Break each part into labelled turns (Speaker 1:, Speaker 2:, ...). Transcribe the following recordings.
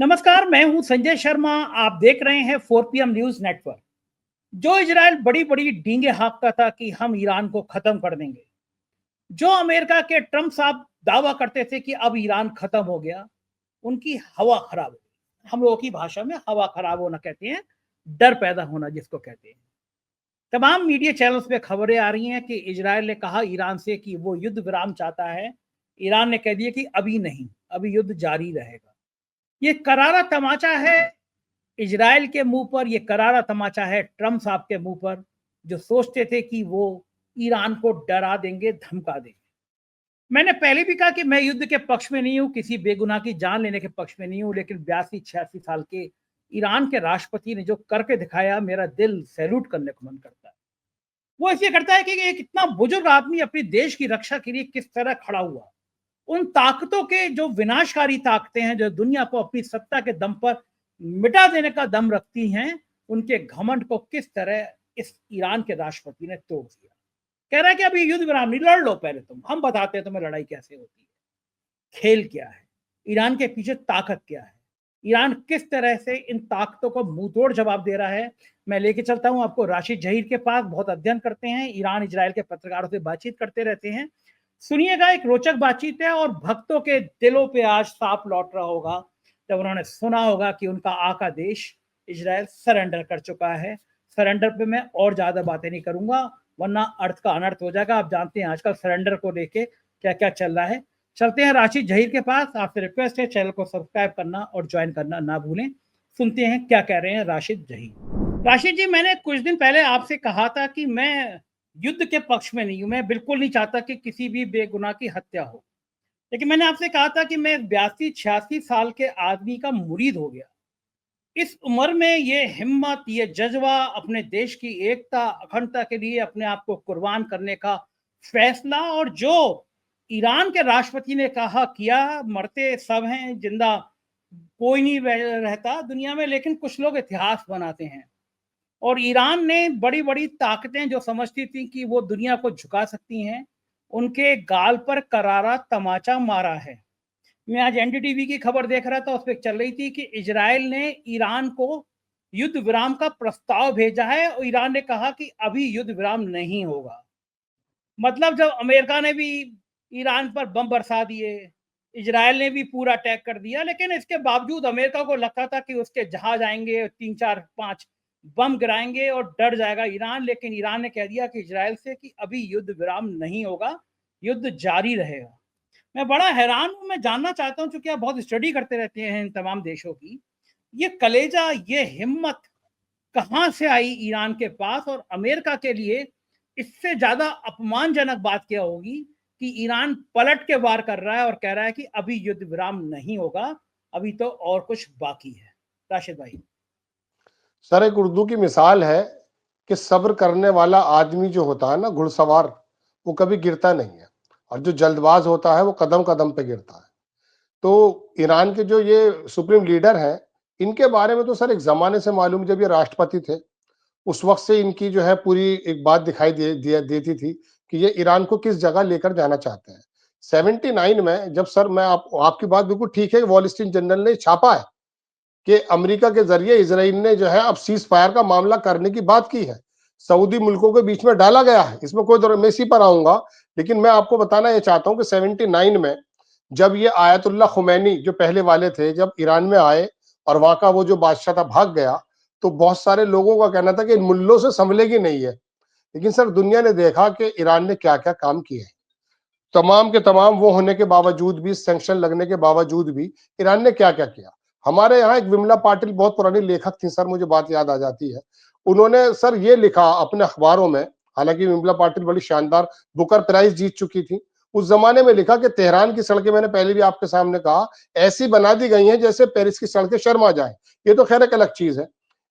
Speaker 1: नमस्कार, मैं हूं संजय शर्मा। आप देख रहे हैं 4 PM न्यूज नेटवर्क। जो इजराइल बड़ी बड़ी डींगे हाँकता था कि हम ईरान को खत्म कर देंगे, जो अमेरिका के ट्रंप साहब दावा करते थे कि अब ईरान खत्म हो गया, उनकी हवा खराब हो गई। हम लोगों की भाषा में हवा खराब होना कहते हैं, डर पैदा होना जिसको कहते हैं। तमाम मीडिया चैनल्स पे खबरें आ रही हैं कि इजराइल ने कहा ईरान से कि वो युद्ध विराम चाहता है। ईरान ने कह दिया कि अभी नहीं, अभी युद्ध जारी रहेगा। ये करारा तमाचा है इजराइल के मुंह पर, ये करारा तमाचा है ट्रंप साहब के मुंह पर, जो सोचते थे कि वो ईरान को डरा देंगे, धमका देंगे। मैंने पहले भी कहा कि मैं युद्ध के पक्ष में नहीं हूं, किसी बेगुनाह की जान लेने के पक्ष में नहीं हूं, लेकिन 82-86 साल के ईरान के राष्ट्रपति ने जो करके दिखाया, मेरा दिल सैल्यूट करने को मन करता है। वो इसलिए करता है कि एक इतना बुजुर्ग आदमी अपने देश की रक्षा के लिए किस तरह खड़ा हुआ। उन ताकतों के जो विनाशकारी ताकतें हैं, जो दुनिया को अपनी सत्ता के दम पर मिटा देने का दम रखती हैं, उनके घमंड को किस तरह इस ईरान के राष्ट्रपति ने तोड़ दिया। कह रहा है कि अभी युद्ध विराम नहीं, लड़ लो पहले, तुम, हम बताते हैं तुम्हें लड़ाई कैसे होती है। खेल क्या है, ईरान के पीछे ताकत क्या है, ईरान किस तरह से इन ताकतों को मुंहतोड़ जवाब दे रहा है। मैं लेके चलता हूं आपको राशिद जहीर के पास। बहुत अध्ययन करते हैं, ईरान इजराइल के पत्रकारों से बातचीत करते रहते हैं। सुनिएगा, एक रोचक बातचीत है और भक्तों के दिलों पे आज सांप लौट रहा होगा जब उन्होंने सुना होगा कि उनका आका देश इजराइल सरेंडर कर चुका है। सरेंडर पे मैं और ज्यादा बातें नहीं करूंगा, वरना अर्थ का अनर्थ हो जाएगा। आप जानते हैं आजकल सरेंडर को लेके क्या क्या चल रहा है। चलते हैं राशिद जहीर के पास। आपसे रिक्वेस्ट है चैनल को सब्सक्राइब करना और ज्वाइन करना ना भूलें। सुनते हैं क्या कह रहे हैं राशिद जहीर। राशिद जी, मैंने कुछ दिन पहले आपसे कहा था कि मैं युद्ध के पक्ष में नहीं हूं, मैं बिल्कुल नहीं चाहता कि किसी भी बेगुनाह की हत्या हो, लेकिन मैंने आपसे कहा था कि मैं 82-86 साल के आदमी का मुरीद हो गया। इस उम्र में ये हिम्मत, ये जज्बा, अपने देश की एकता अखंडता के लिए अपने आप को कुर्बान करने का फैसला, और जो ईरान के राष्ट्रपति ने कहा किया, मरते सब हैं, जिंदा कोई नहीं रहता दुनिया में, लेकिन कुछ लोग इतिहास बनाते हैं। और ईरान ने बड़ी बड़ी ताकतें जो समझती थी कि वो दुनिया को झुका सकती हैं, उनके गाल पर करारा तमाचा मारा है। मैं आज एनडीटीवी की खबर देख रहा था, उस पर चल रही थी कि इजराइल ने ईरान को युद्ध विराम का प्रस्ताव भेजा है और ईरान ने कहा कि अभी युद्ध विराम नहीं होगा। मतलब जब अमेरिका ने भी ईरान पर बम बरसा दिए, इजराइल ने भी पूरा अटैक कर दिया, लेकिन इसके बावजूद अमेरिका को लगता था कि उसके जहाज आएंगे, 3-4-5 बम गिराएंगे और डर जाएगा ईरान। लेकिन ईरान ने कह दिया कि इजराइल से कि अभी युद्ध विराम नहीं होगा, युद्ध जारी रहेगा। मैं बड़ा हैरान हूं, मैं जानना चाहता हूं, चूंकि आप बहुत स्टडी करते रहते हैं इन तमाम देशों की, ये कलेजा, ये हिम्मत कहां से आई ईरान के पास। और अमेरिका के लिए इससे ज्यादा अपमानजनक बात क्या होगी कि ईरान पलट के वार कर रहा है और कह रहा है कि अभी युद्ध विराम नहीं होगा, अभी तो और कुछ बाकी है। राशिद भाई।
Speaker 2: सर, एक उर्दू की मिसाल है कि सब्र करने वाला आदमी जो होता है ना, घुड़सवार, वो कभी गिरता नहीं है, और जो जल्दबाज होता है वो कदम कदम पे गिरता है। तो ईरान के जो ये सुप्रीम लीडर हैं, इनके बारे में तो सर एक जमाने से मालूम, जब ये राष्ट्रपति थे उस वक्त से इनकी जो है पूरी एक बात दिखाई देती थी कि ये ईरान को किस जगह लेकर जाना चाहते हैं। 79 में जब, सर मैं आपकी बात बिल्कुल ठीक है, वॉल स्ट्रीट जर्नल ने छापा है कि अमेरिका के जरिए इजराइल ने जो है अब सीज फायर का मामला करने की बात की है, सऊदी मुल्कों के बीच में डाला गया है, इसमें कोई दौर, मैं इसी पर आऊंगा। लेकिन मैं आपको बताना ये चाहता हूं कि 79 में जब ये आयतुल्ला खुमैनी जो पहले वाले थे, जब ईरान में आए और वहां का वो जो बादशाह था भाग गया, तो बहुत सारे लोगों का कहना था कि इन मुल्लों से संभलेगी नहीं है। लेकिन सर दुनिया ने देखा कि ईरान ने क्या क्या काम किए हैं। तमाम के तमाम वो होने के बावजूद भी, सैंक्शन लगने के बावजूद भी, ईरान ने क्या क्या किया। हमारे यहाँ एक विमला पाटिल बहुत पुरानी लेखक थी सर, मुझे बात याद आ जाती है, उन्होंने सर ये लिखा अपने अखबारों में, हालांकि विमला पाटिल बड़ी शानदार बुकर प्राइज जीत चुकी थी, उस जमाने में लिखा कि तेहरान की सड़कें, मैंने पहले भी आपके सामने कहा, ऐसी बना दी गई हैं जैसे पेरिस की सड़कें शर्मा जाए। ये तो खैर एक अलग चीज है।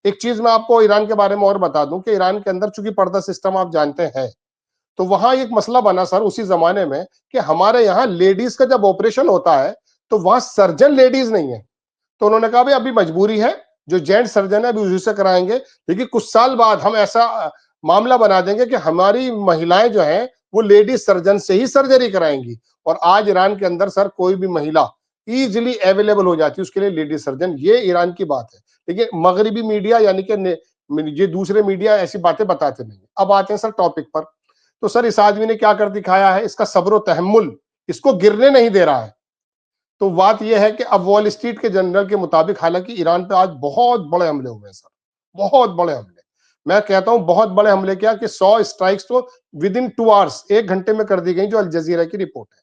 Speaker 2: एक चीज मैं आपको ईरान के बारे में और बता दूं कि ईरान के अंदर चूंकि पर्दा सिस्टम आप जानते हैं, तो वहां एक मसला बना सर उसी जमाने में कि हमारे यहाँ लेडीज का जब ऑपरेशन होता है तो वहां सर्जन लेडीज नहीं है। तो उन्होंने कहा भाई अभी मजबूरी है, जो जेंट सर्जन है अभी उसी से कराएंगे, लेकिन कुछ साल बाद हम ऐसा मामला बना देंगे कि हमारी महिलाएं जो हैं वो लेडीज सर्जन से ही सर्जरी कराएंगी। और आज ईरान के अंदर सर कोई भी महिला इजीली अवेलेबल हो जाती है उसके लिए लेडी सर्जन। ये ईरान की बात है। लेकिन मगरिबी मीडिया यानी कि ये दूसरे मीडिया ऐसी बातें बताते नहीं। अब आते हैं सर टॉपिक पर। तो सर इस आदमी ने क्या कर दिखाया है, इसका सब्र तहम्मुल इसको गिरने नहीं दे रहा है। तो बात यह है कि अब वॉल स्ट्रीट के जनरल के मुताबिक हालांकि ईरान पे आज बहुत बड़े हमले हुए हैं सर, बहुत बड़े हमले। मैं कहता हूं बहुत बड़े हमले क्या कि 100 स्ट्राइक्स तो विद इन 2 आवर्स, 1 घंटे में कर दी गई, जो अल जजीरा की रिपोर्ट है।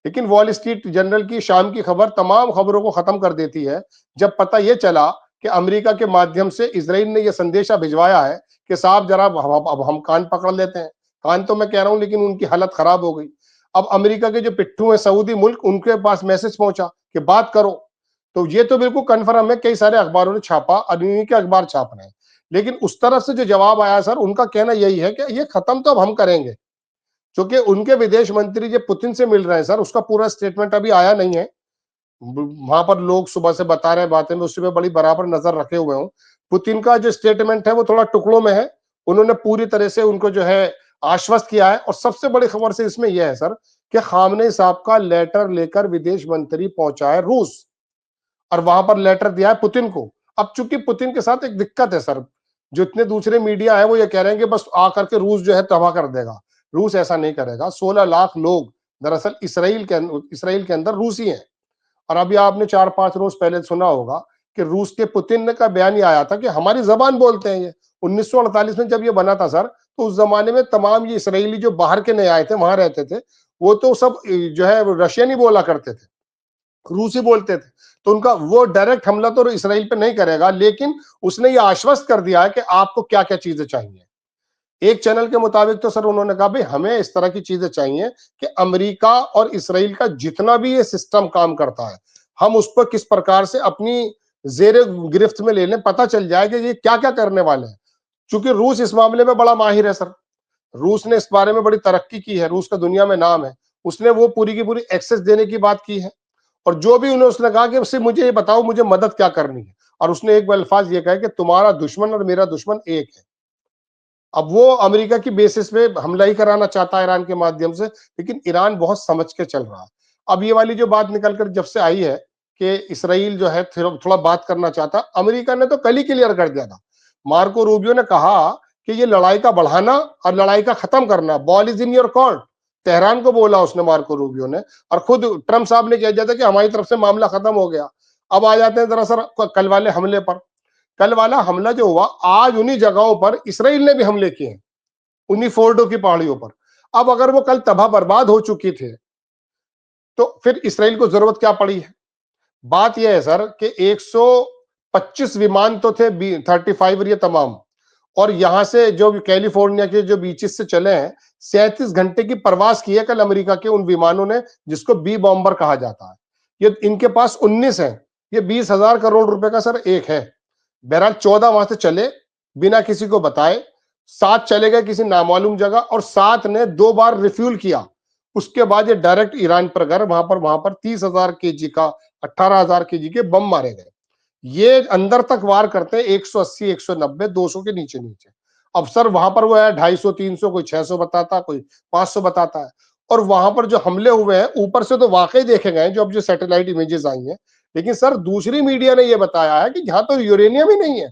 Speaker 2: लेकिन वॉल स्ट्रीट जनरल की शाम की खबर तमाम खबरों को खत्म कर देती है जब पता यह चला कि अमेरिका के माध्यम से इजराइल ने यह संदेशा भिजवाया है कि साहब जरा अब हम कान पकड़ लेते हैं। कान तो मैं कह रहा हूं, लेकिन उनकी हालत खराब हो गई। अब अमेरिका के जो पिट्ठू हैं सऊदी मुल्क, उनके पास मैसेज पहुंचा कि बात करो। तो ये तो बिल्कुल कन्फर्म है, कई सारे अखबारों ने छापा और इन्हीं के अखबार छाप रहे हैं। लेकिन उस तरफ से जो जवाब आया सर, उनका कहना यही है कि ये खत्म तो अब हम करेंगे। क्योंकि उनके विदेश मंत्री जो पुतिन से मिल रहे हैं सर, उसका पूरा स्टेटमेंट अभी आया नहीं है। वहां पर लोग सुबह से बता रहे हैं बातें, मैं उस पर बड़ी बराबर नजर रखे हुए हूँ। पुतिन का जो स्टेटमेंट है वो थोड़ा टुकड़ों में है। उन्होंने पूरी तरह से उनको जो है आश्वस्त किया है। और सबसे बड़ी खबर से इसमें यह है सर कि खामनेई साहब का लेटर लेकर विदेश मंत्री पहुंचा है रूस, और वहां पर लेटर दिया है पुतिन को। अब चूंकि पुतिन के साथ एक दिक्कत है सर, जो इतने दूसरे मीडिया है वो ये कह रहे हैं कि बस आकर के रूस जो है तबाह कर देगा। रूस ऐसा नहीं करेगा। 16 लाख लोग दरअसल इसराइल के अंदर रूसी हैं। और अभी आपने 4-5 रोज पहले सुना होगा कि रूस के पुतिन का बयान ये आया था कि हमारी जबान बोलते हैं ये। 1948 में जब ये बना था सर, तो उस जमाने में तमाम ये इसराइली जो बाहर के नए आए थे, वहां रहते थे, वो तो सब जो है रशियन ही बोला करते थे, रूसी बोलते थे। तो उनका वो डायरेक्ट हमला तो इसराइल पे नहीं करेगा, लेकिन उसने ये आश्वस्त कर दिया है कि आपको क्या क्या चीजें चाहिए। एक चैनल के मुताबिक तो सर उन्होंने कहा भाई हमें इस तरह की चीजें चाहिए कि अमेरिका और इसराइल का जितना भी ये सिस्टम काम करता है, हम उस पर किस प्रकार से अपनी जेर गिरफ्त में ले लें, पता चल जाए कि ये क्या क्या करने वाले हैं। क्योंकि रूस इस मामले में बड़ा माहिर है सर। रूस ने इस बारे में बड़ी तरक्की की है, रूस का दुनिया में नाम है। उसने वो पूरी की पूरी एक्सेस देने की बात की है। और जो भी उन्हें उसने कहा कि सिर्फ मुझे ये बताओ मुझे मदद क्या करनी है। और उसने एक अल्फाज ये कहा कि तुम्हारा दुश्मन और मेरा दुश्मन एक है। अब वो अमेरिका की बेसिस पे हमला ही कराना चाहता है ईरान के माध्यम से, लेकिन ईरान बहुत समझ के चल रहा है। अब ये वाली जो बात निकलकर जब से आई है कि इसराइल जो है थोड़ा बात करना चाहता, अमेरिका ने तो कल ही क्लियर कर दिया था। मार्को रूबियो ने कहा कि ये लड़ाई का बढ़ाना और लड़ाई का खत्म करना, ball is in your court. Tehran को बोला उसने, मार्को रूबियो ने। और खुद ट्रंप साहब ने कह दिया था कि हमारी तरफ से मामला खत्म हो गया। अब आ जाते हैं दरअसल कल वाले हमले पर। कल वाला हमला जो हुआ, आज उन्हीं जगहों पर इसराइल ने भी हमले किए हैं, उन्हीं फोर्डो की पहाड़ियों पर। अब अगर वो कल तबाह बर्बाद हो चुकी थे, तो फिर इसराइल को जरूरत क्या पड़ी है। बात यह है सर कि 125 विमान तो थे, 35 और ये तमाम, और यहां से जो कैलिफोर्निया के जो बीचेस से चले हैं, 37 घंटे की प्रवास की है कल अमेरिका के उन विमानों ने, जिसको बी बॉम्बर कहा जाता है। ये इनके पास 19 है। ये 20,000 करोड़ रुपए का सर एक है। बहरहाल 14 वहां से चले बिना किसी को बताए, 7 चले गए किसी नामालूम जगह, और 7 ने 2 बार रिफ्यूल किया। उसके बाद ये डायरेक्ट ईरान पर गए। वहां पर 30,000 केजी का, 18,000 केजी के बम मारे गए। ये अंदर तक वार करते हैं 180, 190, 200 के नीचे नीचे। अब सर वहां पर वो है 250, 300, कोई 600 बताता, कोई 500 बताता है। और वहां पर जो हमले हुए हैं ऊपर से तो वाकई देखे गए जो अब जो सैटेलाइट इमेजेस आई हैं। लेकिन सर दूसरी मीडिया ने यह बताया है कि यहां तो यूरेनियम ही नहीं है।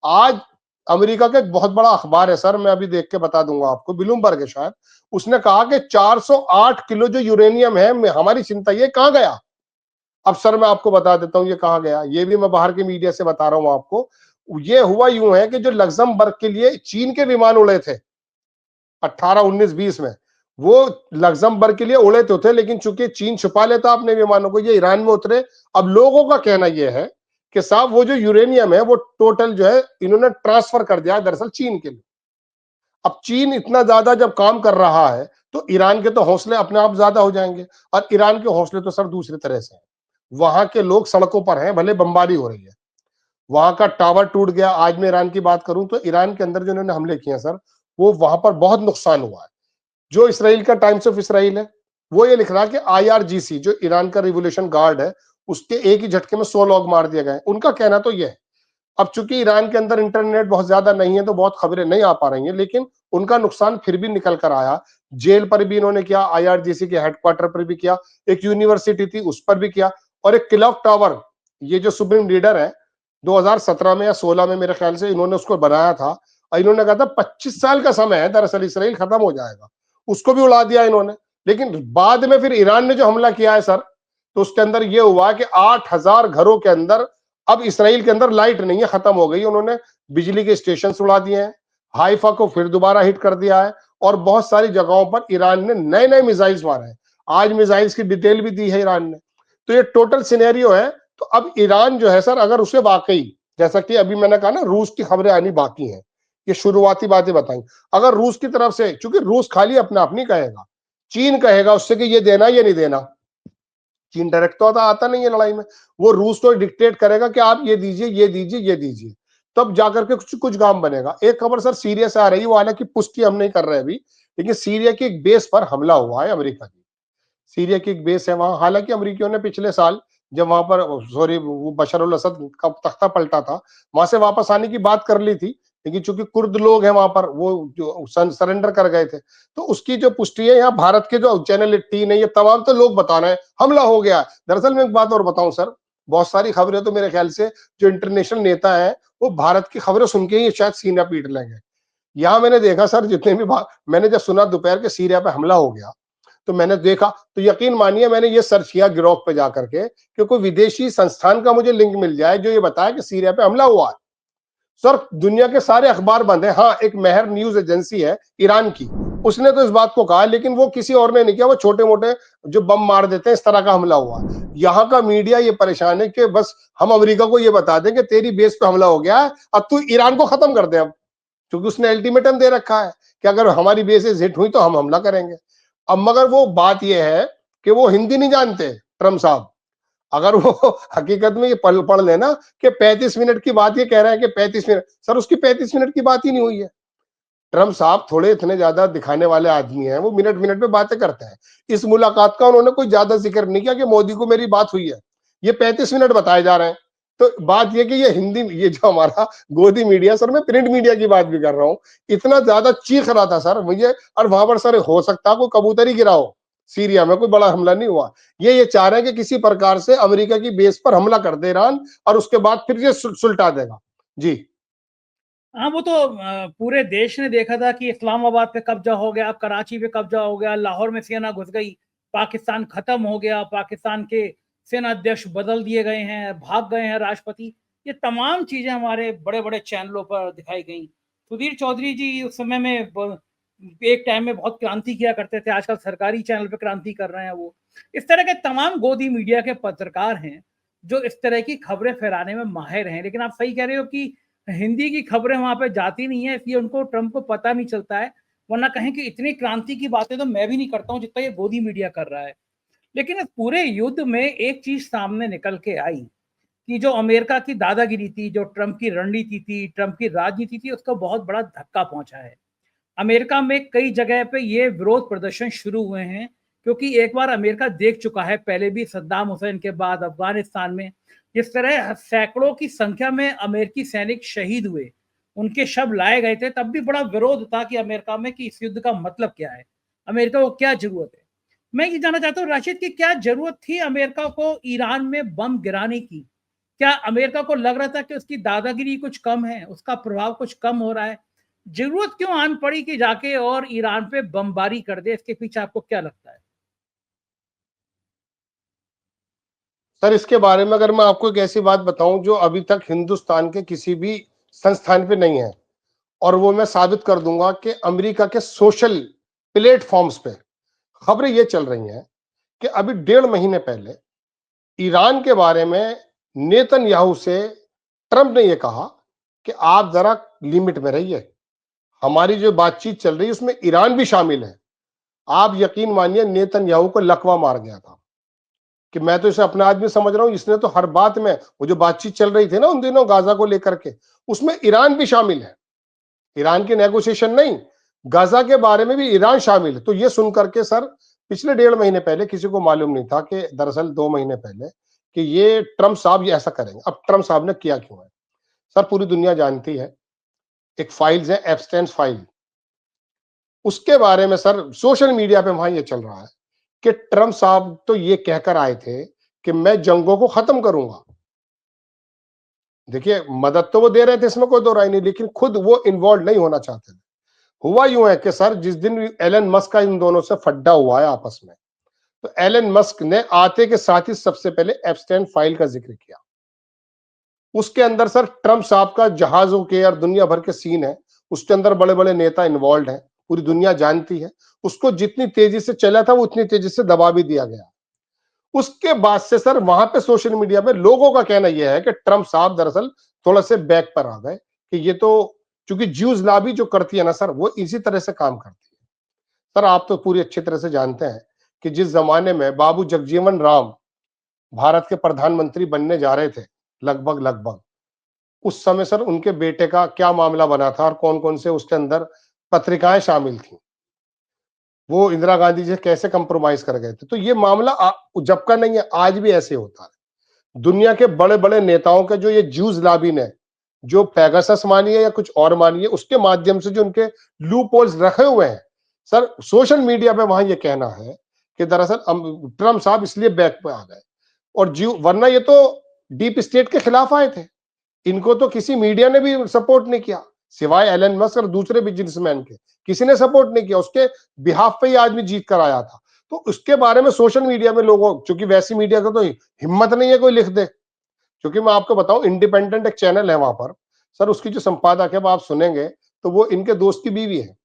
Speaker 2: आज अमेरिका का एक बहुत बड़ा अखबार है सर, मैं अभी देख के बता दूंगा आपको, ब्लूमबर्ग है शायद, उसने कहा कि 408 किलो जो यूरेनियम है, हमारी चिंता ये कहां गया। अब सर मैं आपको बता देता हूं ये कहां गया, ये भी मैं बाहर के मीडिया से बता रहा हूं आपको। ये हुआ यूं है कि जो लग्जमबर्ग के लिए चीन के विमान उड़े थे 18, 19, 20 में, वो लग्जमबर्ग के लिए उड़े तो थे, लेकिन चूंकि चीन छुपा लेता अपने विमानों को, ये ईरान में उतरे। अब लोगों का कहना यह है कि साहब वो जो यूरेनियम है वो टोटल जो है इन्होंने ट्रांसफर कर दिया दरअसल चीन के लिए। अब चीन इतना ज्यादा जब काम कर रहा है तो ईरान के तो हौसले अपने आप ज्यादा हो जाएंगे। और ईरान के हौसले तो सर दूसरी तरह से हैं। वहां के लोग सड़कों पर हैं, भले बमबारी हो रही है, वहां का टावर टूट गया। आज मैं ईरान की बात करूं तो ईरान के अंदर जो इन्होंने हमले किए हैं सर, वो वहां पर बहुत नुकसान हुआ है। जो इसराइल का टाइम्स ऑफ इसराइल है, वो ये लिख रहा है कि IRGC जो ईरान का रिवोल्यूशन गार्ड है, उसके एक ही झटके में 100 लोग मार दिए गए। उनका कहना तो ये है। अब चूंकि ईरान के अंदर इंटरनेट बहुत ज्यादा नहीं है तो बहुत खबरें नहीं आ पा रही हैं, लेकिन उनका नुकसान फिर भी निकल कर आया। जेल पर भी इन्होंने किया, IRGC के हेडक्वार्टर पर भी किया, एक यूनिवर्सिटी थी उस पर भी किया। और एक क्लॉक टावर, ये जो सुप्रीम लीडर है 2017 में या 16 में मेरे ख्याल से इन्होंने उसको बनाया था, और इन्होंने कहा था 25 साल का समय है, दरअसल इसराइल खत्म हो जाएगा, उसको भी उड़ा दिया इन्होंने। लेकिन बाद में फिर ईरान ने जो हमला किया है सर, तो उसके अंदर यह हुआ कि 8,000 घरों के अंदर अब इसराइल के अंदर लाइट नहीं है, खत्म हो गई। उन्होंने बिजली के स्टेशन उड़ा दिए हैं, हाइफा को फिर दोबारा हिट कर दिया है, और बहुत सारी जगहों पर ईरान ने नए नए मिसाइल्स मारे हैं। आज मिसाइल्स की डिटेल भी दी है ईरान ने। तो ये टोटल सिनेरियो है। तो अब ईरान जो है सर, अगर उसे वाकई, जैसा कि अभी मैंने कहा ना, रूस की खबरें आनी बाकी हैं, ये शुरुआती बातें बताई, अगर रूस की तरफ से, क्योंकि रूस खाली अपना आप नहीं कहेगा, चीन कहेगा उससे कि ये देना ये नहीं देना। चीन डायरेक्ट तो आता नहीं है लड़ाई में, वो रूस को डिक्टेट करेगा कि आप ये दीजिए ये दीजिए ये दीजिए, तब जाकर के कुछ काम बनेगा। एक खबर सर सीरिया से आ रही है, वो हालांकि पुष्टि हम नहीं कर रहे अभी, लेकिन सीरिया की एक बेस पर हमला हुआ है अमेरिका की। सीरिया की एक बेस है वहां, हालांकि अमेरिकियों ने पिछले साल जब वहां पर, सॉरी, वो बशर उल असद का तख्ता पलटा था, वहां से वापस आने की बात कर ली थी, लेकिन चूंकि कुर्द लोग हैं वहां पर, वो जो सरेंडर कर गए थे, तो उसकी जो पुष्टि है यहाँ भारत के जो चैनल 18 है, ये तमाम तो लोग बता रहे हैं हमला हो गया। दरअसल मैं एक बात और बताऊं सर, बहुत सारी खबरें तो मेरे ख्याल से जो इंटरनेशनल नेता है वो भारत की खबरें सुन के ही शायद सीना पीट लेंगे। यहाँ मैंने देखा सर, जितने भी मैंने जब सुना दोपहर के सीरिया पे हमला हो गया, तो मैंने देखा, तो यकीन मानिए मैंने ये सर्च किया गिरोह पे जाकर के कि कोई विदेशी संस्थान का मुझे लिंक मिल जाए जो ये बताया कि सीरिया पे हमला हुआ है। सर दुनिया के सारे अखबार बंद है। हाँ, एक मेहर न्यूज एजेंसी है ईरान की, उसने तो इस बात को कहा, लेकिन वो किसी और ने नहीं किया, वो छोटे मोटे जो बम मार देते हैं इस तरह का हमला हुआ। यहाँ का मीडिया ये परेशान है कि बस हम अमेरिका को ये बता दें कि तेरी बेस पे हमला हो गया है, अब तू ईरान को खत्म कर दे। अब क्योंकि उसने अल्टीमेटम दे रखा है कि अगर हमारी बेसेस हिट हुई तो हम हमला करेंगे। अब मगर वो बात यह है कि वो हिंदी नहीं जानते ट्रम्प साहब। अगर वो हकीकत में ये पढ़ लेना कि 35 मिनट की बात, ये कह रहे हैं कि 35 मिनट, सर उसकी 35 मिनट की बात ही नहीं हुई है। ट्रम्प साहब थोड़े इतने ज्यादा दिखाने वाले आदमी हैं, वो मिनट मिनट में बातें करते हैं। इस मुलाकात का उन्होंने कोई ज्यादा जिक्र नहीं किया कि मोदी को मेरी बात हुई है, ये 35 मिनट बताए जा रहे हैं। तो बात ये कि ये हिंदी, ये जो हमारा गोदी मीडिया, सर मैं प्रिंट मीडिया की बात भी कर रहा हूँ, इतना ज्यादा चीख रहा था सर मुझे। और वहां पर सर हो सकता है कोई कबूतर ही गिरा हो, सीरिया में कोई बड़ा हमला नहीं हुआ। ये चाह रहे हैं कि किसी प्रकार से अमेरिका की बेस पर हमला कर दे ईरान, और उसके बाद फिर ये सुलटा देगा। जी
Speaker 1: हाँ, वो तो पूरे देश ने देखा था कि इस्लामाबाद पे कब्जा हो गया, कराची पे कब्जा हो गया, लाहौर में सेना घुस गई, पाकिस्तान खत्म हो गया, पाकिस्तान के सेना अध्यक्ष बदल दिए गए हैं, भाग गए हैं राष्ट्रपति। ये तमाम चीजें हमारे बड़े बड़े चैनलों पर दिखाई गई। सुधीर चौधरी जी उस समय में एक टाइम में बहुत क्रांति किया करते थे, आजकल सरकारी चैनल पे क्रांति कर रहे हैं वो। इस तरह के तमाम गोदी मीडिया के पत्रकार हैं जो इस तरह की खबरें फैलाने में माहिर हैं। लेकिन आप सही कह रहे हो कि हिंदी की खबरें वहां पे जाती नहीं है, इसलिए उनको, ट्रंप को पता नहीं चलता है। वरना कहें कि इतनी क्रांति की बातें तो मैं भी नहीं करता हूं जितना ये गोदी मीडिया कर रहा है। लेकिन इस पूरे युद्ध में एक चीज सामने निकल के आई कि जो अमेरिका की दादागिरी थी, जो ट्रंप की रणनीति थी, ट्रंप की राजनीति थी, उसको बहुत बड़ा धक्का पहुंचा है। अमेरिका में कई जगह पे ये विरोध प्रदर्शन शुरू हुए हैं, क्योंकि एक बार अमेरिका देख चुका है, पहले भी सद्दाम हुसैन के बाद अफगानिस्तान में जिस तरह सैकड़ों की संख्या में अमेरिकी सैनिक शहीद हुए, उनके शव लाए गए थे, तब भी बड़ा विरोध था कि अमेरिका में कि इस युद्ध का मतलब क्या है, अमेरिका को क्या जरूरत है। मैं ये जानना चाहता हूँ राशिद की, क्या जरूरत थी अमेरिका को ईरान में बम गिराने की? क्या अमेरिका को लग रहा था कि उसकी दादागिरी कुछ कम है, उसका प्रभाव कुछ कम हो रहा है? जरूरत क्यों आन पड़ी कि जाके और ईरान पे बमबारी कर दे? इसके पीछे आपको क्या लगता है?
Speaker 2: सर, इसके बारे में अगर मैं आपको एक ऐसी बात बताऊं जो अभी तक हिंदुस्तान के किसी भी संस्थान पे नहीं है, और वो मैं साबित कर दूंगा कि अमेरिका के सोशल प्लेटफॉर्म्स पे खबरें ये चल रही हैं कि अभी 1.5 महीने पहले ईरान के बारे में नेतन्याहू से ट्रंप ने यह कहा कि आप जरा लिमिट में रहिए, हमारी जो बातचीत चल रही है उसमें ईरान भी शामिल है। आप यकीन मानिए नेतन्याहू को लकवा मार गया था कि मैं तो इसे अपना आदमी समझ रहा हूं, इसने तो हर बात में, वो जो बातचीत चल रही थी ना उन दिनों गाजा को लेकर के, उसमें ईरान भी शामिल है। ईरान की नेगोशिएशन नहीं, गाजा के बारे में भी ईरान शामिल है। तो ये सुन करके सर, पिछले 1.5 महीने पहले किसी को मालूम नहीं था कि दरअसल 2 महीने पहले कि ये ट्रंप साहब ये ऐसा करेंगे। अब ट्रंप साहब ने किया क्यों है सर, पूरी दुनिया जानती है। एक फाइल्स है, एप्स्टेन फाइल, उसके बारे में सर सोशल मीडिया पे वहां ये चल रहा है कि ट्रंप साहब तो ये कहकर आए थे कि मैं जंगों को खत्म करूंगा। देखिए, मदद तो वो दे रहे थे, इसमें कोई दो राय नहीं, लेकिन खुद वो इन्वॉल्व नहीं होना चाहते थे। हुआ यूं है कि सर, जिस दिन एलन मस्क का इन दोनों से फड्डा हुआ है आपस में, तो एलन मस्क ने आते के साथ ही सबसे पहले एप्स्टेन फाइल का जिक्र किया। उसके अंदर सर ट्रंप साहब का जहाजों के और दुनिया भर के सीन है, उसके अंदर बड़े बड़े नेता इन्वॉल्व हैं, पूरी दुनिया जानती है। उसको जितनी तेजी से चला था वो उतनी तेजी से दबा भी दिया गया। उसके बाद से सर वहां पे सोशल मीडिया में लोगों का कहना यह है कि ट्रंप साहब दरअसल थोड़ा से बैक पर आ गए, कि ये तो चूंकि ज्यूज लॉबी जो करती है ना सर, वो इसी तरह से काम करती है। सर आप तो पूरी अच्छी तरह से जानते हैं कि जिस जमाने में बाबू जगजीवन राम भारत के प्रधानमंत्री बनने जा रहे थे, लगभग लगभग उस समय सर उनके बेटे का क्या मामला बना था और कौन कौन से उसके अंदर पत्रिकाएं शामिल थी, वो इंदिरा गांधी जी कैसे कंप्रोमाइज कर गए थे। तो ये मामला जब का नहीं है, आज भी ऐसे होता है। दुनिया के बड़े बड़े नेताओं के जो ये ज्यूज लॉबी ने जो पेगासस मानिए या कुछ और मानिए, उसके माध्यम से जो उनके लूप होल्स रखे हुए हैं सर, सोशल मीडिया पे वहां ये कहना है कि दरअसल ट्रम्प साहब इसलिए बैक पे आ गए, और जीव वरना ये तो डीप स्टेट के खिलाफ आए थे। इनको तो किसी मीडिया ने भी सपोर्ट नहीं किया, सिवाय एलन मस्क और दूसरे बिजनेसमैन के, किसी ने सपोर्ट नहीं किया। उसके बिहाफ पे ही आदमी जीत कर आया था। तो उसके बारे में सोशल मीडिया में लोगों, चूंकि वैसी मीडिया का तो हिम्मत नहीं है कोई लिख दे, क्योंकि मैं आपको बताऊं, इंडिपेंडेंट एक चैनल है वहां पर सर, उसकी जो संपादक है वो आप सुनेंगे तो वो इनके दोस्त की बीवी है।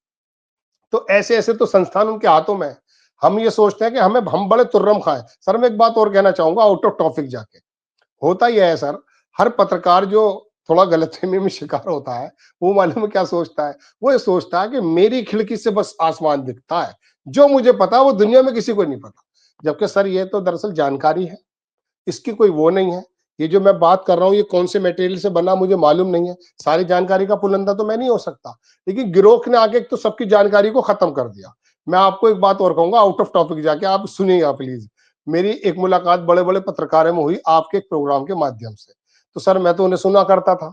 Speaker 2: तो ऐसे ऐसे तो संस्थान उनके हाथों में है। हम ये सोचते हैं कि हम बड़े तुर्रम खाएं। सर मैं एक बात और कहना चाहूंगा आउट ऑफ टॉपिक जाके, होता यह है सर, हर पत्रकार जो थोड़ा गलतफहमी में शिकार होता है, वो मालूम है क्या सोचता है? वो ये सोचता है कि मेरी खिड़की से बस आसमान दिखता है, जो मुझे पता है वो दुनिया में किसी को नहीं पता। जबकि सर ये तो दरअसल जानकारी है, इसकी कोई वो नहीं है। ये जो मैं बात कर रहा हूँ ये कौन से मटेरियल से बना मुझे मालूम नहीं है, सारी जानकारी का पुलंदा तो मैं नहीं हो सकता, लेकिन गिरोह ने आके तो सबकी जानकारी को खत्म कर दिया। मैं आपको एक बात और कहूंगा आउट ऑफ टॉपिक जाके, आप सुनिएगा प्लीज। मेरी एक मुलाकात बड़े बड़े पत्रकारों में हुई आपके एक प्रोग्राम के माध्यम से। तो सर मैं तो उन्हें सुना करता था,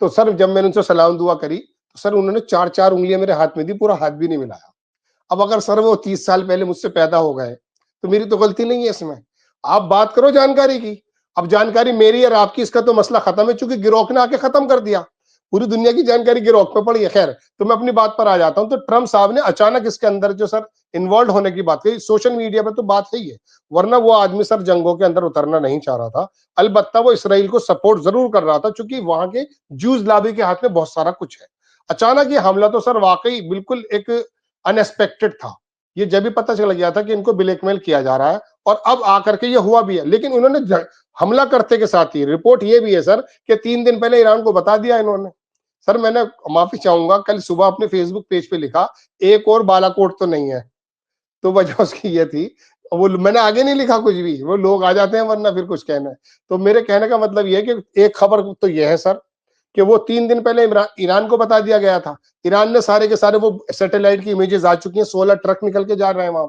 Speaker 2: तो सर जब मैंने उनसे सलाम दुआ करी तो सर उन्होंने चार चार उंगलियां मेरे हाथ में दी, पूरा हाथ भी नहीं मिलाया। अब अगर सर वो 30 साल पहले मुझसे पैदा हो गए तो मेरी तो गलती नहीं है इसमें। आप बात करो जानकारी की, अब जानकारी मेरी और आपकी, इसका तो मसला खत्म है, चूंकि गिरोह ने आके खत्म कर दिया। पूरी दुनिया की जानकारी गिरोह पे पड़ी है। खैर, तो मैं अपनी बात पर आ जाता हूं। तो ट्रम्प साहब ने अचानक इसके अंदर जो सर इन्वॉल्व होने की बात कही, सोशल मीडिया पे तो बात है ही है, वरना वो आदमी सर जंगों के अंदर उतरना नहीं चाह रहा था। अलबत्ता वो इसराइल को सपोर्ट जरूर कर रहा था, चूंकि वहां के जूज लाबी के हाथ में बहुत सारा कुछ है। अचानक ये हमला तो सर वाकई बिल्कुल एक अनएक्सपेक्टेड था। ये जब भी पता चल गया था कि इनको ब्लैकमेल किया जा रहा है, और अब आकर के ये हुआ भी है। लेकिन उन्होंने हमला करते के साथ ही रिपोर्ट ये भी है सर कि 3 दिन पहले ईरान को बता दिया इन्होंने। सर मैंने माफी चाहूंगा, कल सुबह अपने फेसबुक पेज पे लिखा एक और बालाकोट तो नहीं है, तो वजह उसकी ये थी, वो मैंने आगे नहीं लिखा कुछ भी, वो लोग आ जाते हैं वरना फिर कुछ कहना है। तो मेरे कहने का मतलब ये है कि एक खबर तो ये है सर कि वो 3 दिन पहले ईरान को बता दिया गया था। ईरान ने सारे के सारे, वो सैटेलाइट की इमेजेस आ चुकी हैं, 16 ट्रक निकल के जा रहे हैं वहां,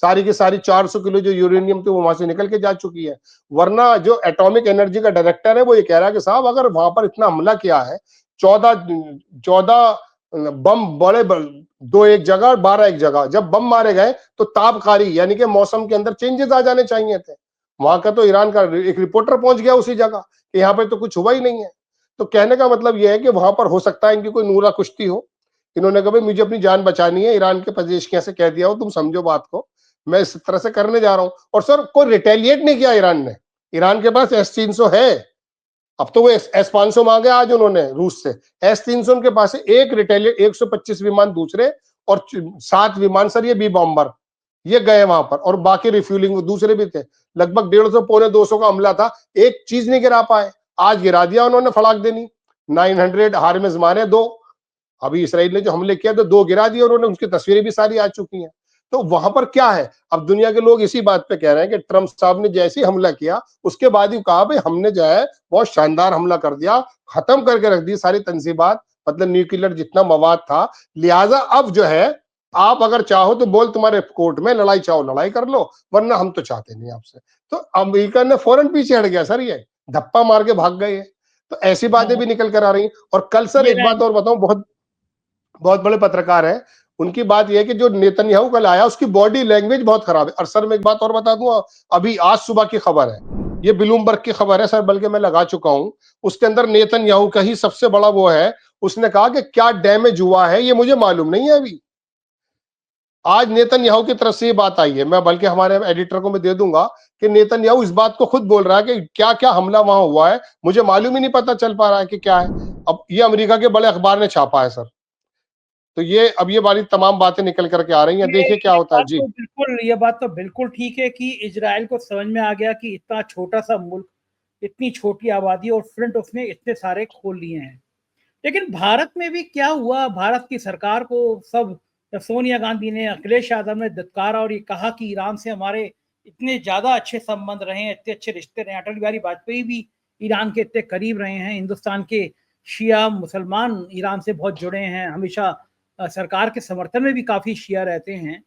Speaker 2: सारी की सारी 400 किलो जो यूरेनियम थी वो वहां से निकल के जा चुकी है। वरना जो एटॉमिक एनर्जी का डायरेक्टर है वो ये कह रहा है कि साहब अगर वहां पर इतना हमला किया है, 14 बम बड़े दो एक जगह और 12 एक जगह, जब बम मारे गए तो तापकारी यानी कि मौसम के अंदर चेंजेस आ जाने चाहिए थे। वहां का तो ईरान का एक रिपोर्टर पहुंच गया उसी जगह कि यहाँ पे तो कुछ हुआ ही नहीं है। तो कहने का मतलब यह है कि वहां पर हो सकता है इनकी कोई नूरा कुश्ती हो। इन्होंने कहा भाई मुझे अपनी जान बचानी है, ईरान के पजेश्कियां से कह दिया हो तुम समझो बात को, मैं इस तरह से करने जा रहा हूं। और सर कोई रिटेलिएट नहीं किया ईरान ने। ईरान के पास S-300 है, अब तो वो S-500 मांगे आज उन्होंने रूस से। S-300 उनके पास है, एक रिटेलिएट 125 विमान दूसरे और 7 विमान सर ये बी बॉम्बर, ये गए वहां पर, और बाकी रिफ्यूलिंग दूसरे भी थे। लगभग 150 पौने 200 का हमला था, एक चीज नहीं गिरा पाए। आज गिरा दिया उन्होंने फड़ाक देनी, 900 हार्मेस मारे 2। अभी इसराइल ने जो हमले किया तो 2 गिरा दिए उन्होंने, उसकी तस्वीरें भी सारी आ चुकी हैं। तो वहां पर क्या है, अब दुनिया के लोग इसी बात पे कह रहे हैं कि ट्रम्प साहब ने जैसे ही हमला किया उसके बाद ही कहा भाई हमने जो है बहुत शानदार हमला कर दिया, खत्म करके रख दी सारी तंजीबात, मतलब न्यूक्लियर जितना मवाद था। लिहाजा अब जो है आप अगर चाहो तो बोल तुम्हारे कोर्ट में लड़ाई चाहो लड़ाई कर लो, वरना हम तो चाहते नहीं आपसे। तो अमेरिका ने फौरन पीछे हट गया सर, ये धप्पा मार के भाग गए। तो ऐसी बातें भी निकल कर आ रही। और कल सर एक बात और बताऊं, बहुत बहुत बड़े पत्रकार हैं, उनकी बात यह है कि जो नेतन्याहू कल आया उसकी बॉडी लैंग्वेज बहुत खराब है। और सर मैं एक बात और बता दूं, अभी आज सुबह की खबर है, ये ब्लूमबर्ग की खबर है सर, बल्कि मैं लगा चुका हूं। उसके अंदर नेतन्याहू का ही सबसे बड़ा वो है, उसने कहा कि क्या डैमेज हुआ है ये मुझे मालूम नहीं है अभी। आज नेतन्याहू की तरफ से ये बात आई है, मैं बल्कि हमारे एडिटर को मैं दे दूंगा कि नेतन्याहू इस बात को खुद बोल रहा है कि क्या क्या हमला वहां हुआ है मुझे मालूम ही नहीं पता चल पा रहा है कि क्या है। अब ये अमेरिका के बड़े अखबार ने छापा है सर, तो ये अब ये वाली तमाम बातें निकल करके आ रही हैं, देखिए क्या होता है जी।
Speaker 1: ये बात तो बिल्कुल ठीक है कि इजराइल को समझ में आ गया कि इतना छोटा सा मुल्क, इतनी छोटी आबादी और फ्रंट उसने इतने सारे खोल लिए हैं। लेकिन भारत में भी क्या हुआ, भारत की सरकार को सब, सोनिया गांधी ने, अखिलेश यादव ने धत्कारा और ये कहा कि ईरान से हमारे इतने ज्यादा अच्छे संबंध रहे हैं, इतने अच्छे रिश्ते रहे। अटल बिहारी वाजपेयी भी ईरान के इतने करीब रहे हैं। हिंदुस्तान के शिया मुसलमान ईरान से बहुत जुड़े हैं, हमेशा सरकार के समर्थन में भी काफी शिया रहते हैं।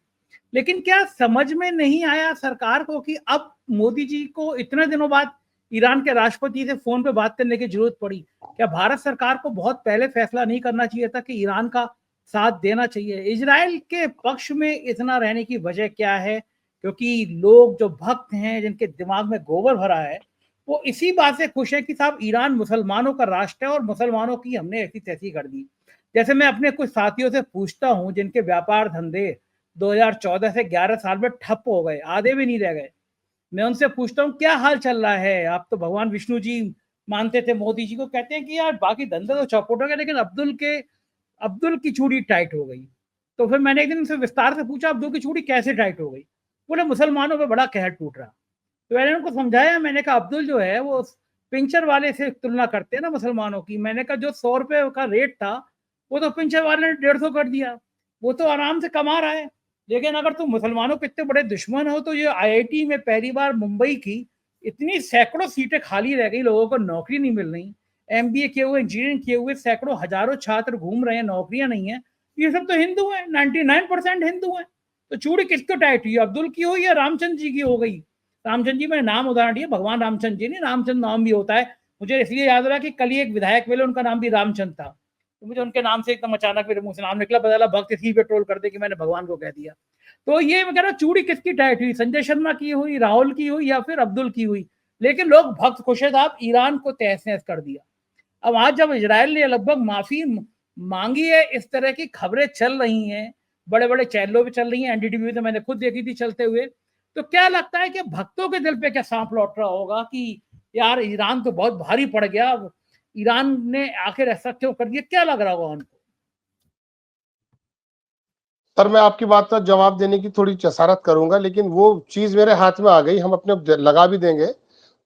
Speaker 1: लेकिन क्या समझ में नहीं आया सरकार को कि अब मोदी जी को इतने दिनों बाद ईरान के राष्ट्रपति से फोन पे बात करने की जरूरत पड़ी? क्या भारत सरकार को बहुत पहले फैसला नहीं करना चाहिए था कि ईरान का साथ देना चाहिए? इजराइल के पक्ष में इतना रहने की वजह क्या है? क्योंकि लोग जो भक्त हैं, जिनके दिमाग में गोबर भरा है, वो इसी बात से खुश है कि साहब ईरान मुसलमानों का राष्ट्र है और मुसलमानों की हमने ऐसी तैसी कर दी। जैसे मैं अपने कुछ साथियों से पूछता हूँ जिनके व्यापार धंधे 2014 से 11 साल में ठप हो गए, आधे भी नहीं रह गए, मैं उनसे पूछता हूँ क्या हाल चल रहा है, आप तो भगवान विष्णु जी मानते थे मोदी जी को, कहते हैं कि यार बाकी धंधे तो चौपट हो गए लेकिन अब्दुल की चूड़ी टाइट हो गई। तो फिर मैंने एक दिन उनसे विस्तार से पूछा अब्दुल की चूड़ी कैसे टाइट हो गई? बोले मुसलमानों पे बड़ा कहर टूट रहा। तो मैंने उनको समझाया, मैंने कहा अब्दुल जो है वो पिंचर वाले से तुलना करते हैं ना मुसलमानों की। मैंने कहा जो 100 रुपए का रेट था वो तो पिंचर वाले ने 150 कर दिया, वो तो आराम से कमा रहा है। लेकिन अगर तुम मुसलमानों के इतने बड़े दुश्मन हो तो ये आईआईटी में पहली बार मुंबई की इतनी सैकड़ों सीटें खाली रह गई, लोगों को नौकरी नहीं मिल रही, एमबीए किए हुए, इंजीनियरिंग किए हुए सैकड़ों हजारों छात्र घूम रहे हैं, नौकरियां नहीं है। ये सब तो हिंदू हैं, 99% हिंदू हैं। तो चूड़ी किसको टाइट हुई, अब्दुल की हो या रामचंद्र जी की हो गई? रामचंद्र जी मैंने नाम उदाहरण दिया, भगवान रामचंद्र जी नहीं, रामचंद्र नाम भी होता है। मुझे इसलिए याद रहा कि कल ही एक विधायक मिले, उनका नाम भी रामचंद्र था, तो मुझे उनके नाम से एकदम अचानक मेरे मुंह से नाम निकला, बदला भक्त इसी पे ट्रोल कर दे कि मैंने भगवान को कह दिया। तो ये मैं कह रहा चूड़ी किसकी टाइट हुई, संजय शर्मा की हुई, राहुल की हुई या फिर अब्दुल की हुई? लेकिन लोग भक्त खुश है साहब, ईरान को तहस नहस कर दिया। अब आज जब इजराइल ने लगभग माफी मांगी है, इस तरह की खबरें चल रही हैं, बड़े बड़े चैनलों पे चल रही हैं, एनडीटीवी तो मैंने खुद देखी थी चलते हुए, तो क्या लगता है कि भक्तों के दिल पे क्या सांप लौट रहा होगा कि यार ईरान तो बहुत भारी पड़ गया, ईरान ने आखिर ऐसा क्यों कर दिया? क्या लग रहा होगा उनको?
Speaker 2: सर मैं आपकी बात का जवाब देने की थोड़ी जसारत करूंगा, लेकिन वो चीज मेरे हाथ में आ गई, हम अपने लगा भी देंगे।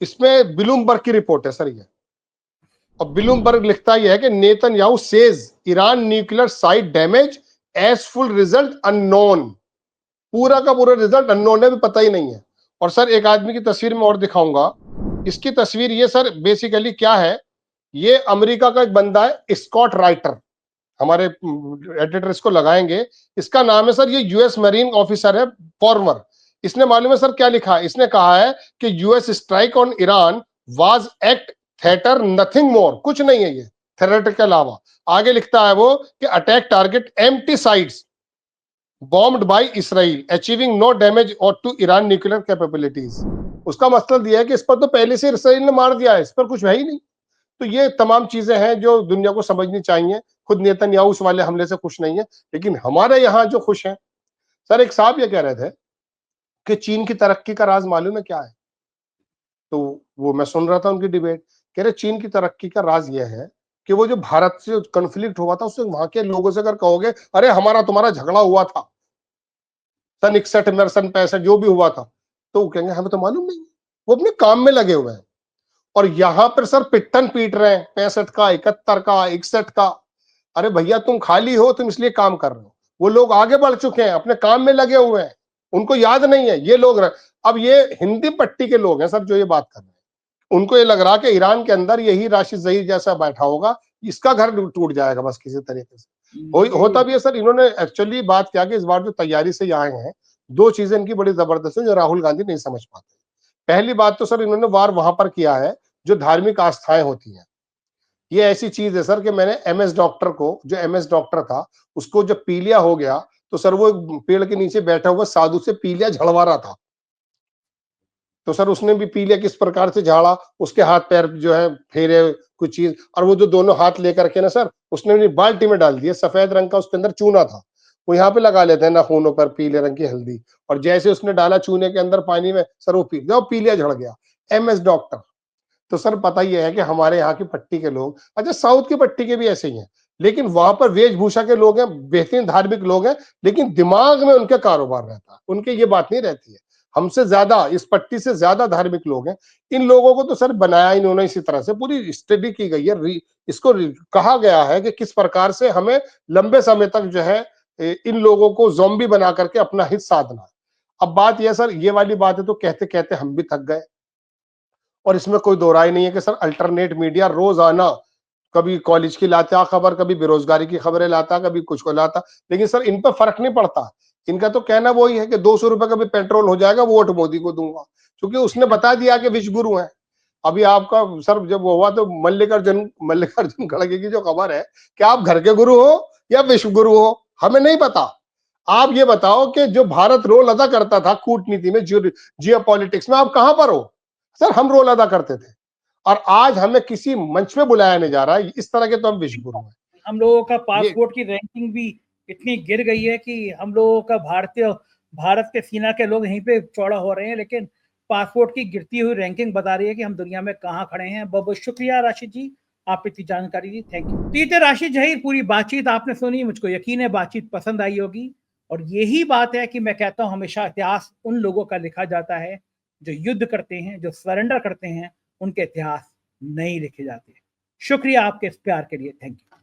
Speaker 2: इसमें ब्लूमबर्ग की रिपोर्ट है सर ये, और ब्लूमबर्ग लिखता यह है कि Netanyahu says Iran nuclear site damage as full result unknown. पूरा का पूरा रिजल्ट अननोन है, भी पता ही नहीं है। और सर एक आदमी की तस्वीर में और दिखाऊंगा, इसकी तस्वीर ये सर बेसिकली क्या है, ये अमेरिका का एक बंदा है स्कॉट राइटर, हमारे एडिटर इसको लगाएंगे, इसका नाम है सर, ये यूएस मरीन ऑफिसर है फॉर्मर। इसने मालूम है सर क्या लिखा है, इसने कहा है कि US strike on Iran was act theatre nothing more, कुछ नहीं है ये थेटर के अलावा। आगे लिखता है वो कि attack target empty sites bombed by Israel achieving no damage और टू ईरान न्यूक्लियर कैपेबिलिटीज। उसका मतलब यह है कि इस पर तो पहले से इसराइल ने मार दिया है, इस पर कुछ है ही नहीं। तो ये तमाम चीजें हैं जो दुनिया को समझनी चाहिए। खुद नेतन्याहू उस वाले हमले से खुश नहीं है, लेकिन हमारे यहाँ जो खुश हैं सर, एक साहब ये कह रहे थे कि चीन की तरक्की का राज मालूम है क्या है? तो वो मैं सुन रहा था उनकी डिबेट, कह रहे चीन की तरक्की का राज यह है कि वो जो भारत से कॉन्फ्लिक्ट हुआ था, उससे वहां के लोगों से अगर कहोगे अरे हमारा तुम्हारा झगड़ा हुआ था सन 61 में, सन 65 जो भी हुआ था, तो वो कहेंगे हमें तो मालूम नहीं, वो अपने काम में लगे हुए हैं। और यहां पर सर पिट्ठन पीट रहे हैं 65 का, 71 का, 61 का। अरे भैया तुम खाली हो, तुम इसलिए काम कर रहे हो। वो लोग आगे बढ़ चुके हैं, अपने काम में लगे हुए हैं, उनको याद नहीं है ये लोग। अब ये हिंदी पट्टी के लोग हैं सर जो ये बात कर रहे हैं, उनको ये लग रहा कि ईरान के अंदर यही राशिद ज़हीर जैसा बैठा होगा, इसका घर टूट जाएगा बस किसी तरीके से। होता भी है सर। इन्होंने एक्चुअली बात क्या कि इस बार जो तैयारी से आए हैं, दो चीजें इनकी बड़ी जबरदस्त है जो राहुल गांधी नहीं समझ पाते। पहली बात तो सर इन्होंने वार वहां पर किया है जो धार्मिक आस्थाएं होती हैं। ये ऐसी चीज है सर कि मैंने एमएस डॉक्टर को, जो एमएस डॉक्टर था, उसको जब पीलिया हो गया तो सर वो पेड़ के नीचे बैठा हुआ साधु से पीलिया झड़वा रहा था। तो सर उसने भी पी लिया, किस प्रकार से झाड़ा, उसके हाथ पैर जो है फेरे कुछ चीज, और वो जो दोनों हाथ लेकर के ना सर उसने अपनी बाल्टी में डाल दिया, सफेद रंग का उसके अंदर चूना था, वो यहाँ पे लगा लेते हैं नाखूनों पर पीले रंग की हल्दी, और जैसे उसने डाला चूने के अंदर पानी में सर वो पी गया, पी लिया, झड़ गया। MS doctor. तो सर पता ही है कि हमारे यहाँ की पट्टी के लोग, अच्छा साउथ की पट्टी के भी ऐसे ही हैं, लेकिन वहां पर वेशभूषा के लोग हैं, बेहतरीन धार्मिक लोग हैं, लेकिन दिमाग में उनके कारोबार रहता है, उनके ये बात नहीं रहती है। हमसे ज्यादा, इस पट्टी से ज्यादा धार्मिक लोग हैं। इन लोगों को तो सर बनाया इन्होंने इसी तरह से, पूरी स्टडी की गई है, इसको कहा गया है कि किस प्रकार से हमें लंबे समय तक जो है इन लोगों को ज़ॉम्बी बना करके अपना हित साधना है। अब बात यह सर, ये वाली बात है तो कहते कहते हम भी थक गए, और इसमें कोई दो राय नहीं है कि सर अल्टरनेट मीडिया रोजाना कभी कॉलेज की लाता खबर, कभी बेरोजगारी की खबरें लाता, कभी कुछ को लाता, लेकिन सर इन पर फर्क नहीं पड़ता। इनका तो कहना वही है कि 200 रुपए का भी पेट्रोल हो जाएगा, वोट मोदी को दूंगा, क्योंकि उसने बता दिया कि विश्व गुरु है। अभी आपका सर जब वो हुआ तो मल्लिकार्जुन खड़गे की जो खबर है कि आप घर के गुरु हो या विश्व गुरु हो, हमें नहीं पता। आप ये बताओ कि जो भारत रोल अदा करता था कूटनीति में, जियो पॉलिटिक्स में, आप कहां पर हो? सर हम रोल अदा करते थे, और आज हमें किसी मंच पे बुलाया नहीं जा रहा है, इस तरह के तो हम विश्व गुरु हैं।
Speaker 1: हम लोगों का
Speaker 2: ये
Speaker 1: पासपोर्ट की रैंकिंग भी इतनी गिर गई है कि हम लोगों का भारत के सीना के लोग यहीं पे चौड़ा हो रहे हैं, लेकिन पासपोर्ट की गिरती हुई रैंकिंग बता रही है कि हम दुनिया में कहाँ खड़े हैं। बहुत बहुत शुक्रिया राशिद जी, आप इतनी जानकारी दी, थैंक यू। तो ये थे राशिद जहीर, पूरी बातचीत आपने सुनी, मुझको यकीन है बातचीत पसंद आई होगी। और यही बात है कि मैं कहता हूँ हमेशा इतिहास उन लोगों का लिखा जाता है जो युद्ध करते हैं, जो सरेंडर करते हैं, उनके इतिहास नहीं लिखे जाते। शुक्रिया आपके इस प्यार के लिए, थैंक यू।